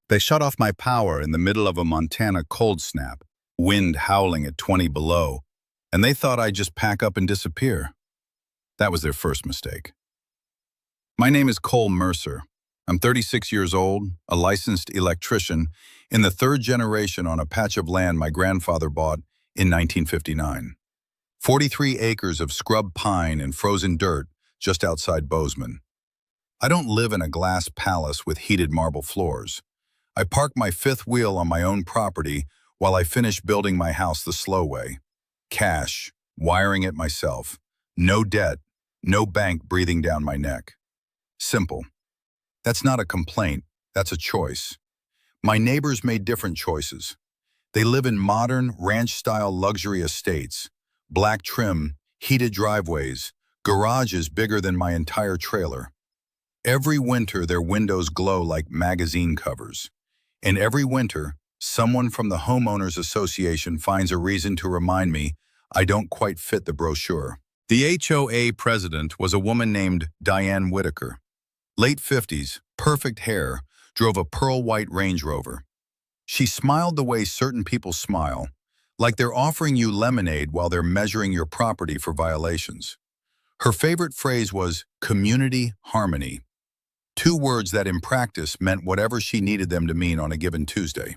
They shut off my power in the middle of a Montana cold snap, wind howling at 20 below, and they thought I'd just pack up and disappear. That was their first mistake. My name is Cole Mercer. I'm 36 years old, a licensed electrician, in the third generation on a patch of land my grandfather bought in 1959. 43 acres of scrub pine and frozen dirt just outside Bozeman. I don't live in a glass palace with heated marble floors. I park my fifth wheel on my own property while I finish building my house the slow way. Cash, wiring it myself. No debt, no bank breathing down my neck. Simple. That's not a complaint, that's a choice. My neighbors made different choices. They live in modern, ranch-style luxury estates, black trim, heated driveways, garages bigger than my entire trailer. Every winter, their windows glow like magazine covers. And every winter, someone from the Homeowners Association finds a reason to remind me I don't quite fit the brochure. The HOA president was a woman named Diane Whitaker. Late 50s, perfect hair, drove a pearl-white Range Rover. She smiled the way certain people smile, like they're offering you lemonade while they're measuring your property for violations. Her favorite phrase was community harmony. Two words that in practice meant whatever she needed them to mean on a given Tuesday.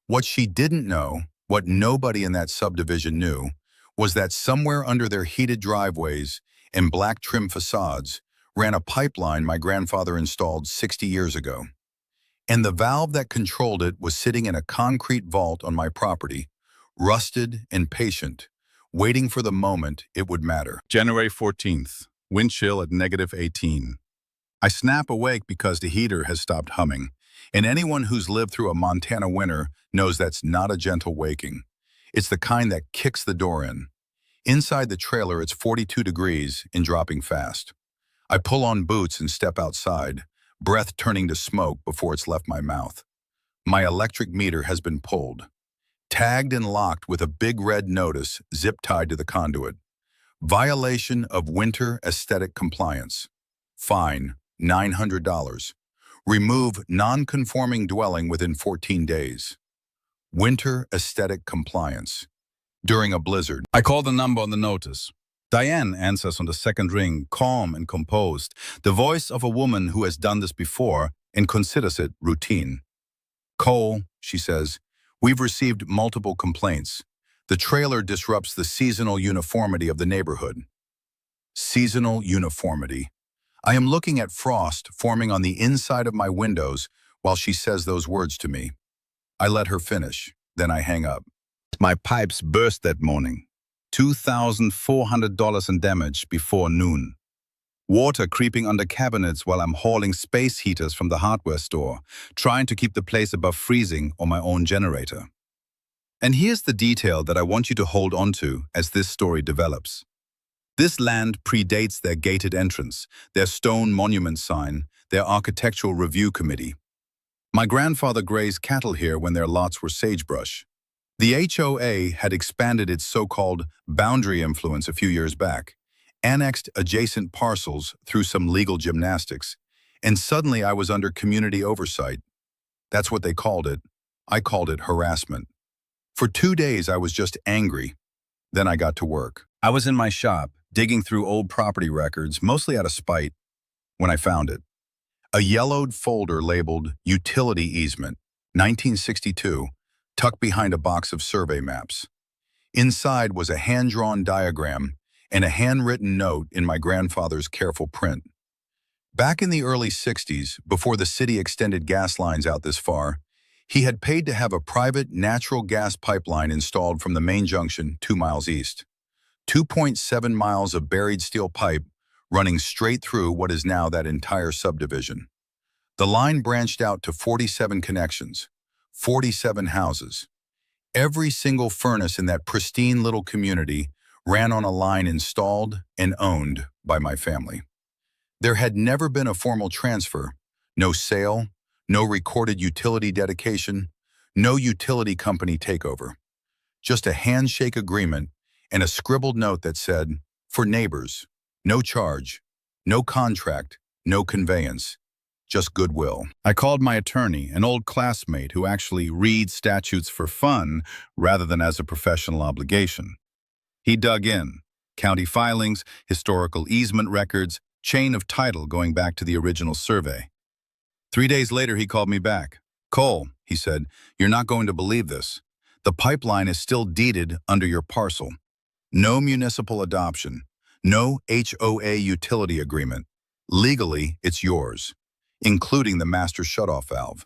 What she didn't know, what nobody in that subdivision knew, was that somewhere under their heated driveways and black trim facades ran a pipeline my grandfather installed 60 years ago. And the valve that controlled it was sitting in a concrete vault on my property, rusted and patient, waiting for the moment it would matter. January 14th, wind chill at -18. I snap awake because the heater has stopped humming, and anyone who's lived through a Montana winter knows that's not a gentle waking. It's the kind that kicks the door in. Inside the trailer, it's 42 degrees and dropping fast. I pull on boots and step outside, breath turning to smoke before it's left my mouth. My electric meter has been pulled, tagged and locked with a big red notice zip-tied to the conduit. Violation of winter aesthetic compliance. Fine, $900. Remove non-conforming dwelling within 14 days. Winter aesthetic compliance. During a blizzard. I call the number on the notice. Diane answers on the second ring, calm and composed, the voice of a woman who has done this before and considers it routine. Cole, she says, we've received multiple complaints. The trailer disrupts the seasonal uniformity of the neighborhood. Seasonal uniformity. I am looking at frost forming on the inside of my windows while she says those words to me. I let her finish, then I hang up. My pipes burst that morning. $2,400 in damage before noon. Water creeping under cabinets while I'm hauling space heaters from the hardware store, trying to keep the place above freezing or my own generator. And here's the detail that I want you to hold on to as this story develops. This land predates their gated entrance, their stone monument sign, their architectural review committee. My grandfather grazed cattle here when their lots were sagebrush. The HOA had expanded its so-called boundary influence a few years back, annexed adjacent parcels through some legal gymnastics, and suddenly I was under community oversight. That's what they called it. I called it harassment. For 2 days I was just angry. Then I got to work. I was in my shop, digging through old property records, mostly out of spite, when I found it. A yellowed folder labeled Utility Easement, 1962, tucked behind a box of survey maps. Inside was a hand-drawn diagram and a handwritten note in my grandfather's careful print. Back in the early 60s, before the city extended gas lines out this far, he had paid to have a private natural gas pipeline installed from the main junction 2 miles east. 2.7 miles of buried steel pipe running straight through what is now that entire subdivision. The line branched out to 47 connections, 47 houses. Every single furnace in that pristine little community ran on a line installed and owned by my family. There had never been a formal transfer, no sale, no recorded utility dedication, no utility company takeover. Just a handshake agreement and a scribbled note that said, for neighbors, no charge, no contract, no conveyance, just goodwill. I called my attorney, an old classmate who actually reads statutes for fun rather than as a professional obligation. He dug in. County filings, historical easement records, chain of title going back to the original survey. 3 days later, he called me back. "Cole," he said, "you're not going to believe this. The pipeline is still deeded under your parcel. No municipal adoption. No HOA utility agreement. Legally, it's yours, including the master shutoff valve."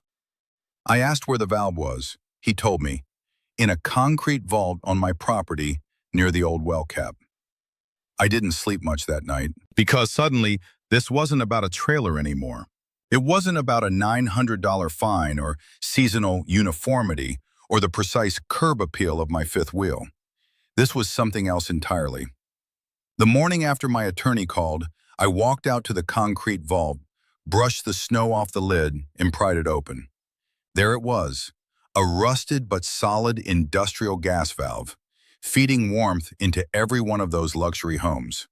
I asked where the valve was. He told me, "In a concrete vault on my property near the old well cap." I didn't sleep much that night because suddenly this wasn't about a trailer anymore. It wasn't about a $900 fine or seasonal uniformity or the precise curb appeal of my fifth wheel. This was something else entirely. The morning after my attorney called, I walked out to the concrete vault, brushed the snow off the lid, and pried it open. There it was, a rusted but solid industrial gas valve, feeding warmth into every one of those luxury homes.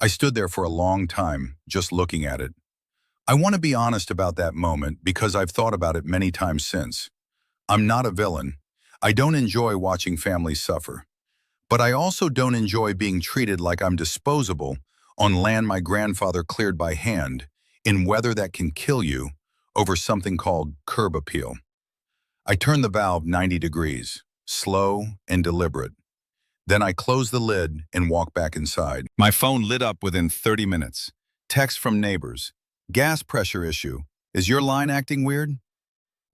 I stood there for a long time, just looking at it. I want to be honest about that moment because I've thought about it many times since. I'm not a villain. I don't enjoy watching families suffer. But I also don't enjoy being treated like I'm disposable on land my grandfather cleared by hand in weather that can kill you over something called curb appeal. I turned the valve 90 degrees, slow and deliberate. Then I closed the lid and walked back inside. My phone lit up within 30 minutes. Text from neighbors. "Gas pressure issue. Is your line acting weird?"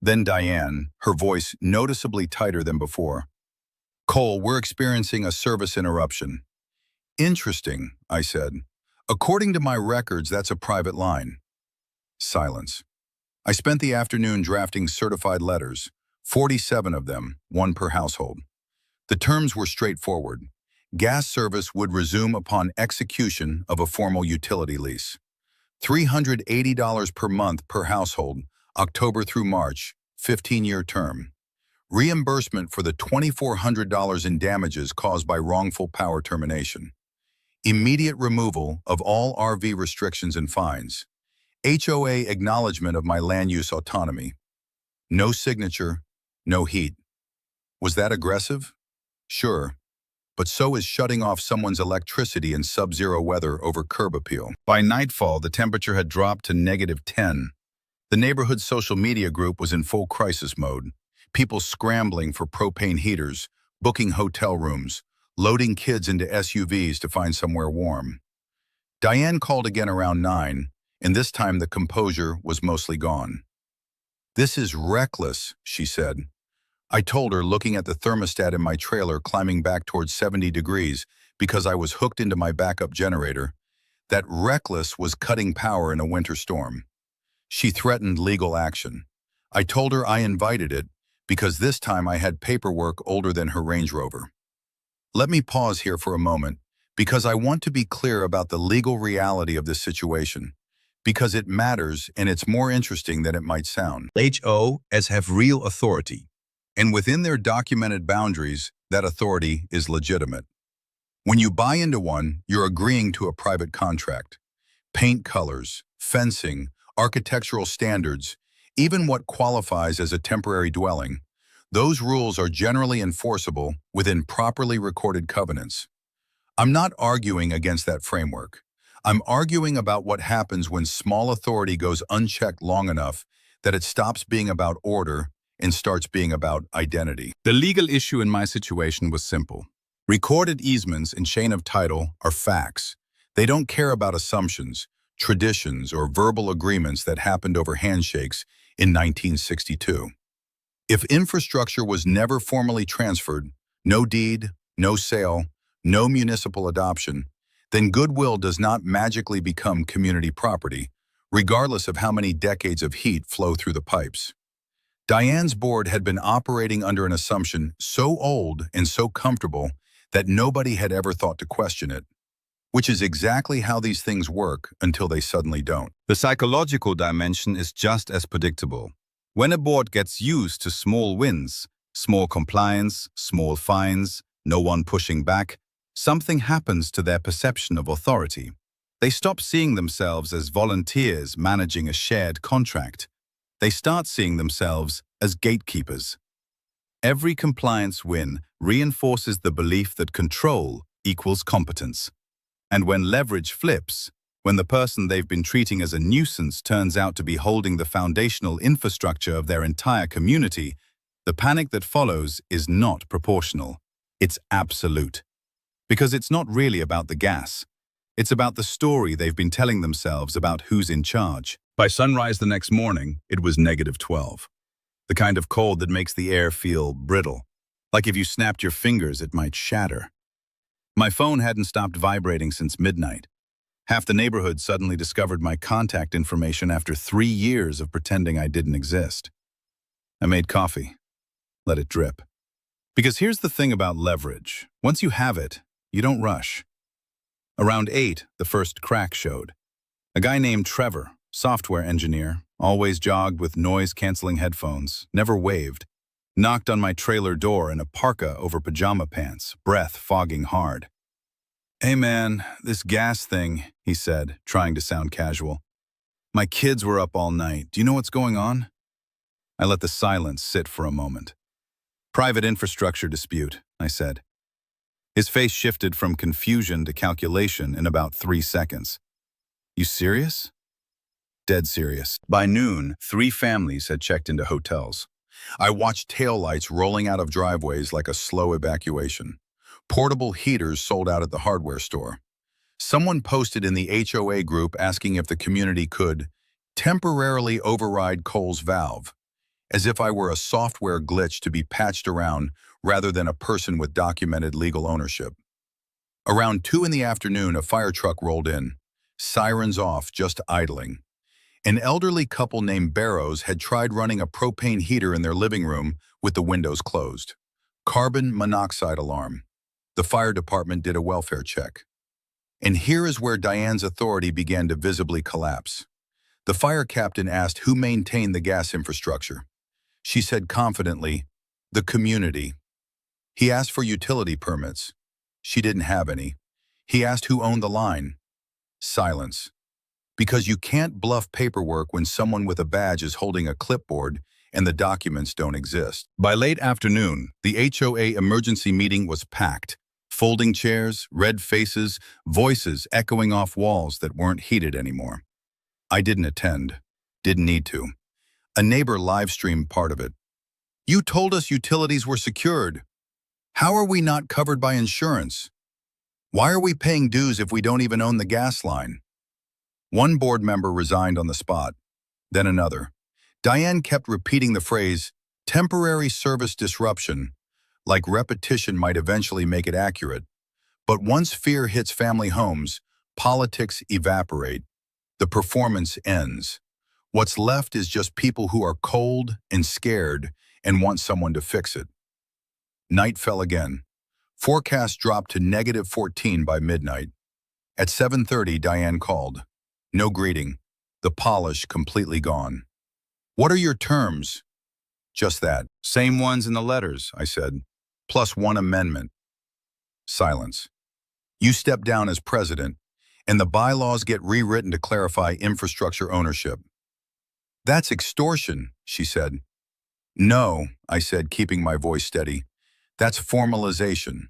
Then Diane, her voice noticeably tighter than before. "Cole, we're experiencing a service interruption." "Interesting," I said. "According to my records, that's a private line." Silence. I spent the afternoon drafting certified letters, 47 of them, one per household. The terms were straightforward. Gas service would resume upon execution of a formal utility lease. $380 per month per household, October through March, 15-year term. Reimbursement for the $2,400 in damages caused by wrongful power termination. Immediate removal of all RV restrictions and fines. HOA acknowledgement of my land use autonomy. No signature, no heat. Was that aggressive? Sure, but so is shutting off someone's electricity in sub-zero weather over curb appeal. By nightfall, the temperature had dropped to -10. The neighborhood social media group was in full crisis mode. People scrambling for propane heaters, booking hotel rooms, loading kids into SUVs to find somewhere warm. Diane called again around 9, and this time the composure was mostly gone. "This is reckless," she said. I told her, looking at the thermostat in my trailer climbing back towards 70 degrees because I was hooked into my backup generator, that reckless was cutting power in a winter storm. She threatened legal action. I told her I invited it because this time I had paperwork older than her Range Rover. Let me pause here for a moment because I want to be clear about the legal reality of this situation, because it matters and it's more interesting than it might sound. HOAs have real authority. And within their documented boundaries, that authority is legitimate. When you buy into one, you're agreeing to a private contract. Paint colors, fencing, architectural standards, even what qualifies as a temporary dwelling, those rules are generally enforceable within properly recorded covenants. I'm not arguing against that framework. I'm arguing about what happens when small authority goes unchecked long enough that it stops being about order and starts being about identity. The legal issue in my situation was simple. Recorded easements and chain of title are facts. They don't care about assumptions, traditions, or verbal agreements that happened over handshakes in 1962. If infrastructure was never formally transferred, no deed, no sale, no municipal adoption, then goodwill does not magically become community property, regardless of how many decades of heat flow through the pipes. Diane's board had been operating under an assumption so old and so comfortable that nobody had ever thought to question it, which is exactly how these things work until they suddenly don't. The psychological dimension is just as predictable. When a board gets used to small wins, small compliance, small fines, no one pushing back, something happens to their perception of authority. They stop seeing themselves as volunteers managing a shared contract. They start seeing themselves as gatekeepers. Every compliance win reinforces the belief that control equals competence. And when leverage flips, when the person they've been treating as a nuisance turns out to be holding the foundational infrastructure of their entire community, the panic that follows is not proportional. It's absolute. Because it's not really about the gas. It's about the story they've been telling themselves about who's in charge. By sunrise the next morning, it was -12. The kind of cold that makes the air feel brittle. Like if you snapped your fingers, it might shatter. My phone hadn't stopped vibrating since midnight. Half the neighborhood suddenly discovered my contact information after 3 years of pretending I didn't exist. I made coffee. Let it drip. Because here's the thing about leverage. Once you have it, you don't rush. Around 8, the first crack showed. A guy named Trevor, software engineer, always jogged with noise-canceling headphones, never waved, knocked on my trailer door in a parka over pajama pants, breath fogging hard. "Hey man, this gas thing," he said, trying to sound casual. "My kids were up all night. Do you know what's going on?" I let the silence sit for a moment. "Private infrastructure dispute," I said. His face shifted from confusion to calculation in about 3 seconds. "You serious?" "Dead serious." By noon, 3 families had checked into hotels. I watched taillights rolling out of driveways like a slow evacuation. Portable heaters sold out at the hardware store. Someone posted in the HOA group asking if the community could temporarily override Cole's valve, as if I were a software glitch to be patched around rather than a person with documented legal ownership. Around 2 in the afternoon, a fire truck rolled in, sirens off, just idling. An elderly couple named Barrows had tried running a propane heater in their living room with the windows closed. Carbon monoxide alarm. The fire department did a welfare check. And here is where Diane's authority began to visibly collapse. The fire captain asked who maintained the gas infrastructure. She said confidently, "The community." He asked for utility permits. She didn't have any. He asked who owned the line. Silence. Because you can't bluff paperwork when someone with a badge is holding a clipboard and the documents don't exist. By late afternoon, the HOA emergency meeting was packed. Folding chairs, red faces, voices echoing off walls that weren't heated anymore. I didn't attend. Didn't need to. A neighbor live-streamed part of it. "You told us utilities were secured. How are we not covered by insurance? Why are we paying dues if we don't even own the gas line?" One board member resigned on the spot, then another. Diane kept repeating the phrase, "temporary service disruption," like repetition might eventually make it accurate. But once fear hits family homes, politics evaporate. The performance ends. What's left is just people who are cold and scared and want someone to fix it. Night fell again. Forecast dropped to -14 by midnight. At 7:30, Diane called. No greeting. The polish completely gone. "What are your terms?" "Just that. Same ones in the letters," I said. "Plus 1 amendment." Silence. "You step down as president, and the bylaws get rewritten to clarify infrastructure ownership." "That's extortion," she said. "No," I said, keeping my voice steady. "That's formalization."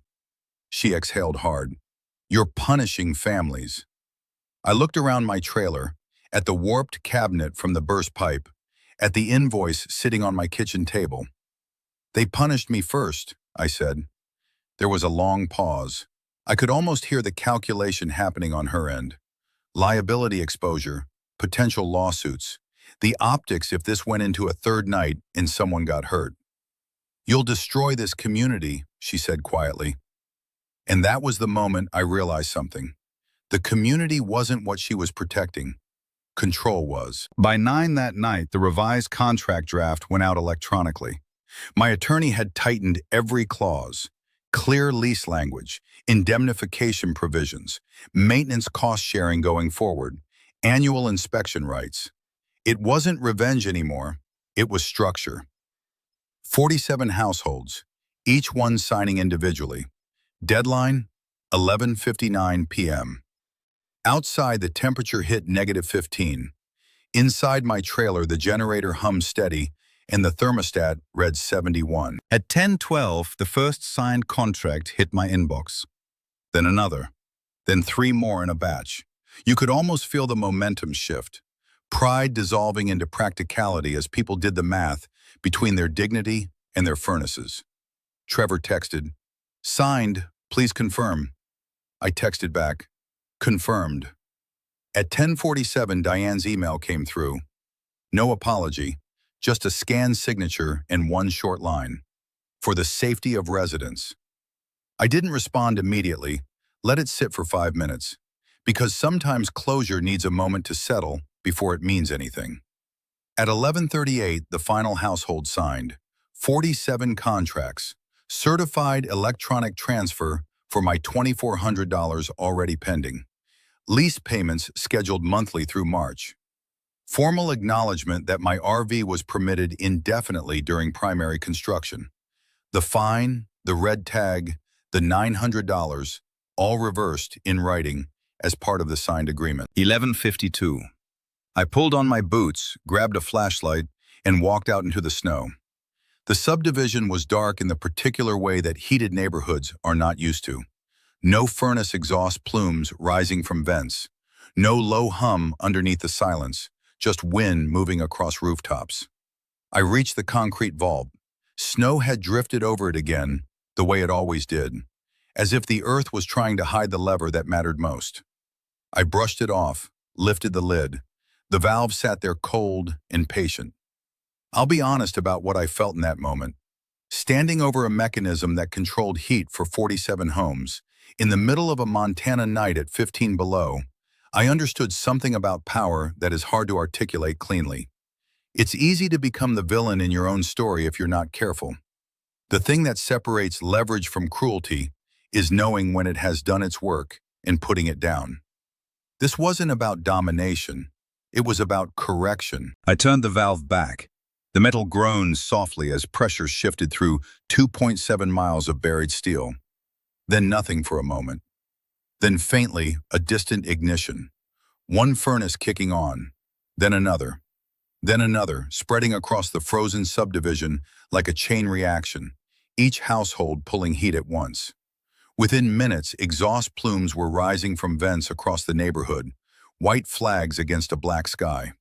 She exhaled hard. "You're punishing families." I looked around my trailer, at the warped cabinet from the burst pipe, at the invoice sitting on my kitchen table. "They punished me first," I said. There was a long pause. I could almost hear the calculation happening on her end. Liability exposure, potential lawsuits, the optics if this went into a third night and someone got hurt. "You'll destroy this community," she said quietly. And that was the moment I realized something. The community wasn't what she was protecting. Control was. By 9 that night, the revised contract draft went out electronically. My attorney had tightened every clause. Clear lease language, indemnification provisions, maintenance cost sharing going forward, annual inspection rights. It wasn't revenge anymore. It was structure. 47 households, each one signing individually. Deadline, 11:59 p.m. Outside, the temperature hit -15. Inside my trailer, the generator hummed steady, and the thermostat read 71. At 10:12, the first signed contract hit my inbox. Then another. Then three more in a batch. You could almost feel the momentum shift. Pride dissolving into practicality as people did the math between their dignity and their furnaces. Trevor texted, "Signed, please confirm." I texted back, "Confirmed." At 10:47, Diane's email came through. No apology, just a scanned signature and one short line. "For the safety of residents." I didn't respond immediately, let it sit for 5 minutes, because sometimes closure needs a moment to settle before it means anything. At 11:38, the final household signed. 47 contracts, certified electronic transfer for my $2,400 already pending. Lease payments scheduled monthly through March. Formal acknowledgement that my RV was permitted indefinitely during primary construction. The fine, the red tag, the $900, all reversed in writing as part of the signed agreement. 11:52. I pulled on my boots, grabbed a flashlight, and walked out into the snow. The subdivision was dark in the particular way that heated neighborhoods are not used to. No furnace exhaust plumes rising from vents. No low hum underneath the silence, just wind moving across rooftops. I reached the concrete vault. Snow had drifted over it again, the way it always did, as if the earth was trying to hide the lever that mattered most. I brushed it off, lifted the lid. The valve sat there cold and patient. I'll be honest about what I felt in that moment. Standing over a mechanism that controlled heat for 47 homes, in the middle of a Montana night at 15 below, I understood something about power that is hard to articulate cleanly. It's easy to become the villain in your own story if you're not careful. The thing that separates leverage from cruelty is knowing when it has done its work and putting it down. This wasn't about domination. It was about correction. I turned the valve back. The metal groaned softly as pressure shifted through 2.7 miles of buried steel. Then nothing for a moment. Then faintly, a distant ignition. One furnace kicking on. Then another. Then another, spreading across the frozen subdivision like a chain reaction, each household pulling heat at once. Within minutes, exhaust plumes were rising from vents across the neighborhood, white flags against a black sky.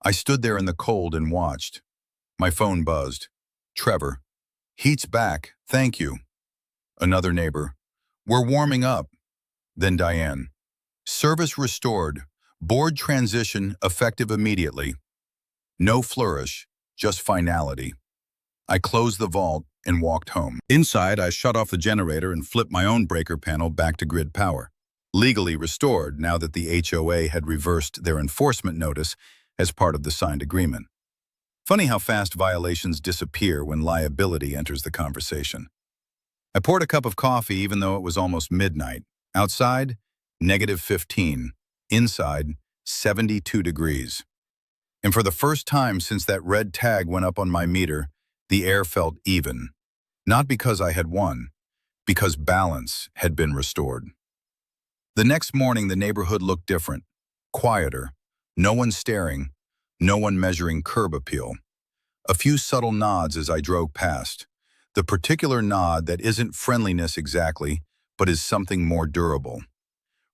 I stood there in the cold and watched. My phone buzzed. "Trevor. Heat's back, thank you." Another neighbor. "We're warming up." Then Diane. "Service restored. Board transition effective immediately." No flourish, just finality. I closed the vault and walked home. Inside, I shut off the generator and flipped my own breaker panel back to grid power. Legally restored now that the HOA had reversed their enforcement notice as part of the signed agreement. Funny how fast violations disappear when liability enters the conversation. I poured a cup of coffee even though it was almost midnight. Outside, -15. Inside, 72 degrees. And for the first time since that red tag went up on my meter, the air felt even. Not because I had won, because balance had been restored. The next morning, the neighborhood looked different, quieter, no one staring, no one measuring curb appeal. A few subtle nods as I drove past, the particular nod that isn't friendliness exactly, but is something more durable.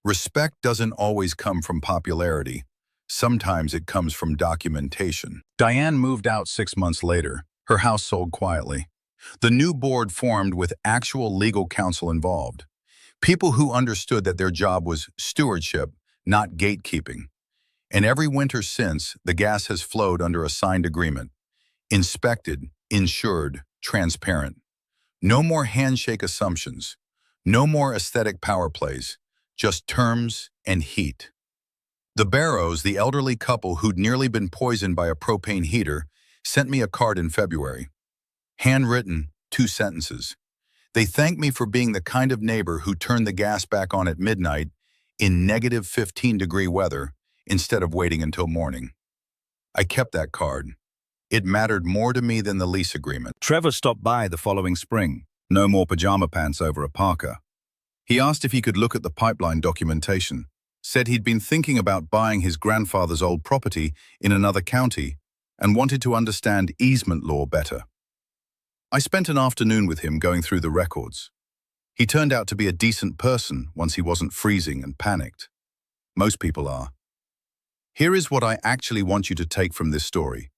Respect doesn't always come from popularity. Sometimes it comes from documentation. Diane moved out 6 months later. Her house sold quietly. The new board formed with actual legal counsel involved. People who understood that their job was stewardship, not gatekeeping. And every winter since, the gas has flowed under a signed agreement. Inspected, insured, transparent. No more handshake assumptions. No more aesthetic power plays. Just terms and heat. The Barrows, the elderly couple who'd nearly been poisoned by a propane heater, sent me a card in February. Handwritten, 2 sentences. They thanked me for being the kind of neighbor who turned the gas back on at midnight in -15-degree weather instead of waiting until morning. I kept that card. It mattered more to me than the lease agreement. Trevor stopped by the following spring. No more pajama pants over a parka. He asked if he could look at the pipeline documentation. said he'd been thinking about buying his grandfather's old property in another county and wanted to understand easement law better. I spent an afternoon with him going through the records. He turned out to be a decent person once he wasn't freezing and panicked. Most people are. Here is what I actually want you to take from this story.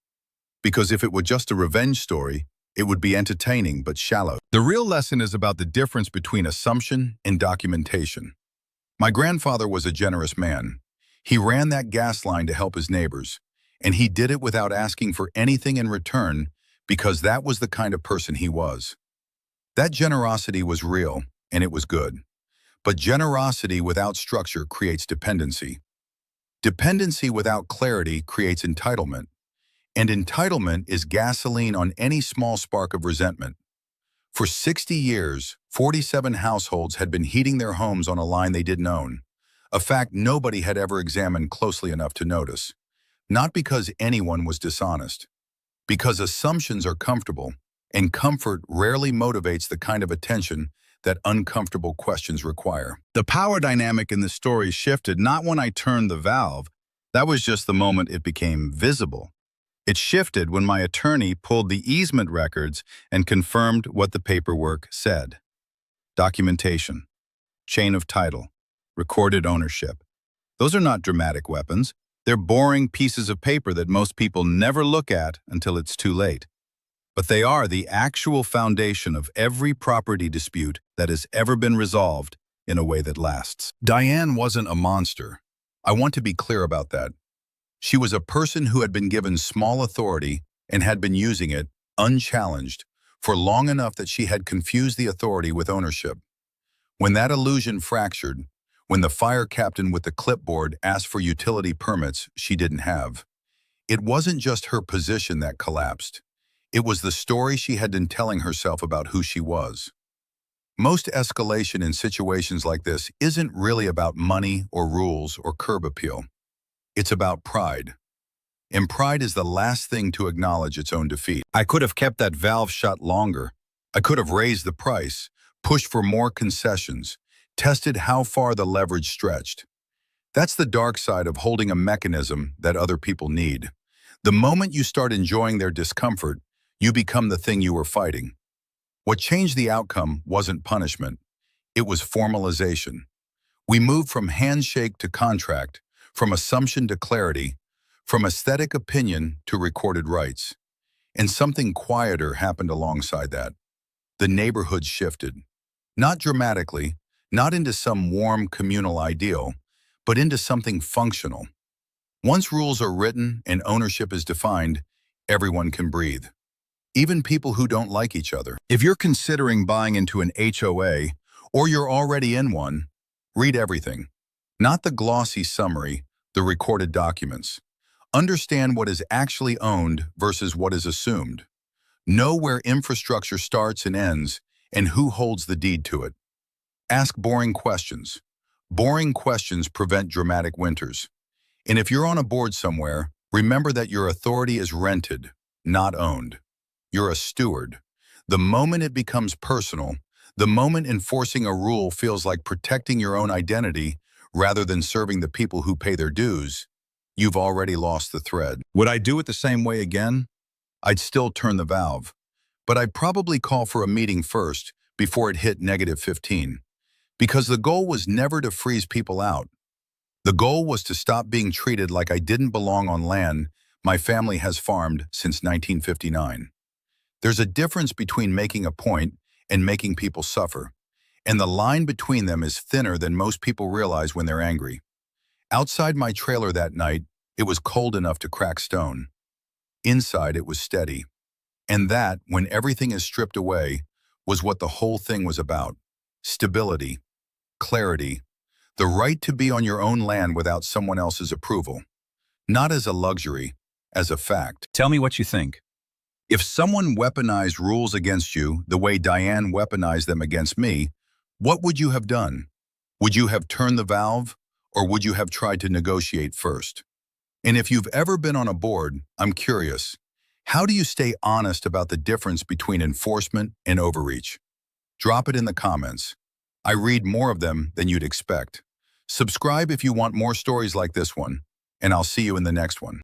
Because if it were just a revenge story, it would be entertaining but shallow. The real lesson is about the difference between assumption and documentation. My grandfather was a generous man. He ran that gas line to help his neighbors, and he did it without asking for anything in return because that was the kind of person he was. That generosity was real, and it was good. But generosity without structure creates dependency. Dependency without clarity creates entitlement. And entitlement is gasoline on any small spark of resentment. For 60 years, 47 households had been heating their homes on a line they didn't own, a fact nobody had ever examined closely enough to notice. Not because anyone was dishonest, because assumptions are comfortable, and comfort rarely motivates the kind of attention that uncomfortable questions require. The power dynamic in the story shifted not when I turned the valve. That was just the moment it became visible. It shifted when my attorney pulled the easement records and confirmed what the paperwork said. Documentation, chain of title, recorded ownership. Those are not dramatic weapons. They're boring pieces of paper that most people never look at until it's too late. But they are the actual foundation of every property dispute that has ever been resolved in a way that lasts. Diane wasn't a monster. I want to be clear about that. She was a person who had been given small authority and had been using it, unchallenged, for long enough that she had confused the authority with ownership. When that illusion fractured, when the fire captain with the clipboard asked for utility permits she didn't have, it wasn't just her position that collapsed. It was the story she had been telling herself about who she was. Most escalation in situations like this isn't really about money or rules or curb appeal. It's about pride. And pride is the last thing to acknowledge its own defeat. I could have kept that valve shut longer. I could have raised the price, pushed for more concessions, tested how far the leverage stretched. That's the dark side of holding a mechanism that other people need. The moment you start enjoying their discomfort, you become the thing you were fighting. What changed the outcome wasn't punishment. It was formalization. We moved from handshake to contract, from assumption to clarity, from aesthetic opinion to recorded rights. And something quieter happened alongside that. The neighborhood shifted. Not dramatically, not into some warm communal ideal, but into something functional. Once rules are written and ownership is defined, everyone can breathe. Even people who don't like each other. If you're considering buying into an HOA, or you're already in one, read everything. Not the glossy summary, the recorded documents. Understand what is actually owned versus what is assumed. Know where infrastructure starts and ends, and who holds the deed to it. Ask boring questions. Boring questions prevent dramatic winters. And if you're on a board somewhere, remember that your authority is rented, not owned. You're a steward. The moment it becomes personal, the moment enforcing a rule feels like protecting your own identity rather than serving the people who pay their dues, you've already lost the thread. Would I do it the same way again? I'd still turn the valve, but I'd probably call for a meeting first before it hit -15. Because the goal was never to freeze people out. The goal was to stop being treated like I didn't belong on land my family has farmed since 1959. There's a difference between making a point and making people suffer, and the line between them is thinner than most people realize when they're angry. Outside my trailer that night, it was cold enough to crack stone. Inside, it was steady. And that, when everything is stripped away, was what the whole thing was about. Stability, clarity, the right to be on your own land without someone else's approval. Not as a luxury, as a fact. Tell me what you think. If someone weaponized rules against you the way Diane weaponized them against me, what would you have done? Would you have turned the valve, or would you have tried to negotiate first? And if you've ever been on a board, I'm curious, how do you stay honest about the difference between enforcement and overreach? Drop it in the comments. I read more of them than you'd expect. Subscribe if you want more stories like this one, and I'll see you in the next one.